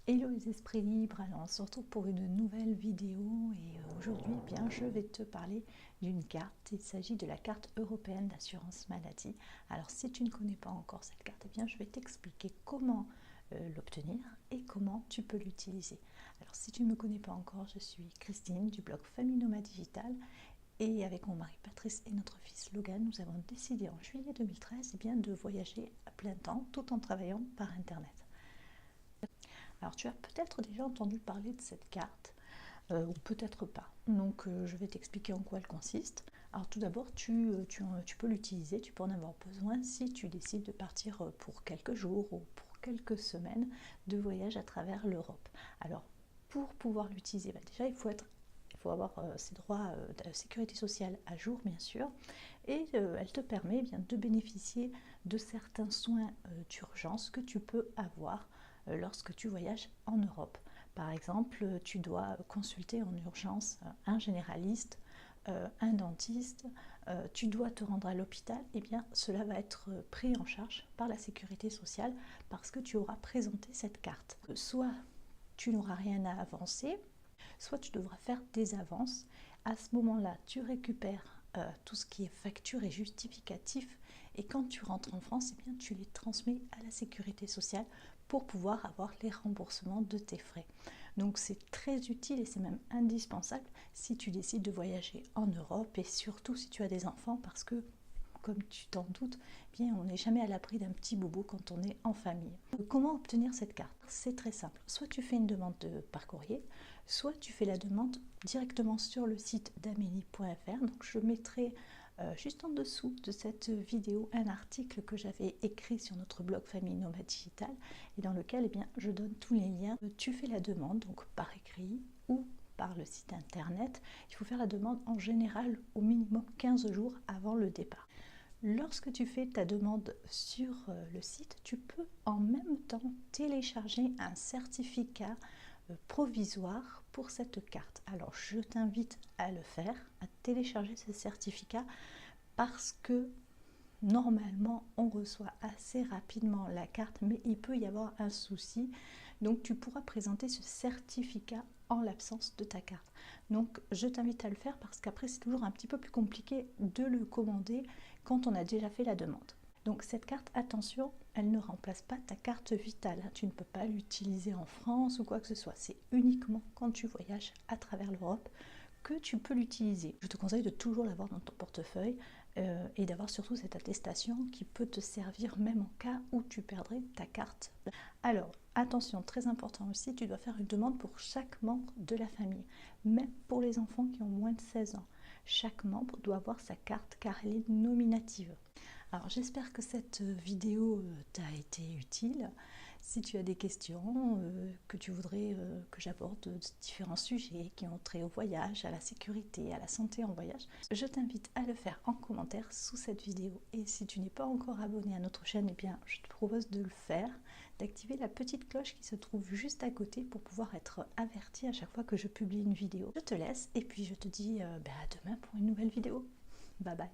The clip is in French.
Hello les esprits libres, alors on se retrouve pour une nouvelle vidéo et aujourd'hui je vais te parler d'une carte. Il s'agit de la carte européenne d'assurance maladie. Alors si tu ne connais pas encore cette carte, je vais t'expliquer comment l'obtenir et comment tu peux l'utiliser. Alors si tu ne me connais pas encore, je suis Christine du blog Famille Nomade Digital et avec mon mari Patrice et notre fils Logan, nous avons décidé en juillet 2013 de voyager à plein temps tout en travaillant par internet. Alors tu as peut-être déjà entendu parler de cette carte, ou peut-être pas. Donc je vais t'expliquer en quoi elle consiste. Alors tout d'abord, tu peux l'utiliser, tu peux en avoir besoin si tu décides de partir pour quelques jours ou pour quelques semaines de voyage à travers l'Europe. Alors pour pouvoir l'utiliser, déjà il faut avoir ses droits de sécurité sociale à jour bien sûr, et elle te permet de bénéficier de certains soins d'urgence que tu peux avoir lorsque tu voyages en Europe. Par exemple, tu dois consulter en urgence un généraliste, un dentiste, tu dois te rendre à l'hôpital, cela va être pris en charge par la sécurité sociale parce que tu auras présenté cette carte. Soit tu n'auras rien à avancer, soit tu devras faire des avances. À ce moment-là, tu récupères tout ce qui est facture et justificatif, et quand tu rentres en France, tu les transmets à la sécurité sociale pour pouvoir avoir les remboursements de tes frais. Donc c'est très utile et c'est même indispensable si tu décides de voyager en Europe, et surtout si tu as des enfants, parce que comme tu t'en doutes, on n'est jamais à l'abri d'un petit bobo quand on est en famille. Comment obtenir cette carte? C'est très simple. Soit tu fais une demande par courrier, soit tu fais la demande directement sur le site d'amélie.fr. Donc je mettrai juste en dessous de cette vidéo un article que j'avais écrit sur notre blog Famille Nomade Digital et dans lequel je donne tous les liens. Tu fais la demande donc par écrit ou par le site internet. Il faut faire la demande en général au minimum 15 jours avant le départ. Lorsque tu fais ta demande sur le site, tu peux en même temps télécharger un certificat provisoire pour cette carte. Alors je t'invite à le faire, à télécharger ce certificat, parce que normalement on reçoit assez rapidement la carte, mais il peut y avoir un souci. Donc tu pourras présenter ce certificat en l'absence de ta carte. Donc je t'invite à le faire parce qu'après c'est toujours un petit peu plus compliqué de le commander quand on a déjà fait la demande. Donc cette carte, attention, elle ne remplace pas ta carte vitale. Tu ne peux pas l'utiliser en France ou quoi que ce soit. C'est uniquement quand tu voyages à travers l'Europe que tu peux l'utiliser. Je te conseille de toujours l'avoir dans ton portefeuille et d'avoir surtout cette attestation qui peut te servir même en cas où tu perdrais ta carte. Alors attention, très important aussi, tu dois faire une demande pour chaque membre de la famille, même pour les enfants qui ont moins de 16 ans. Chaque membre doit avoir sa carte car elle est nominative. Alors j'espère que cette vidéo t'a été utile. Si tu as des questions, que tu voudrais que j'aborde différents sujets qui ont trait au voyage, à la sécurité, à la santé en voyage, je t'invite à le faire en commentaire sous cette vidéo. Et si tu n'es pas encore abonné à notre chaîne, je te propose de le faire, d'activer la petite cloche qui se trouve juste à côté pour pouvoir être averti à chaque fois que je publie une vidéo. Je te laisse et puis je te dis à demain pour une nouvelle vidéo. Bye bye.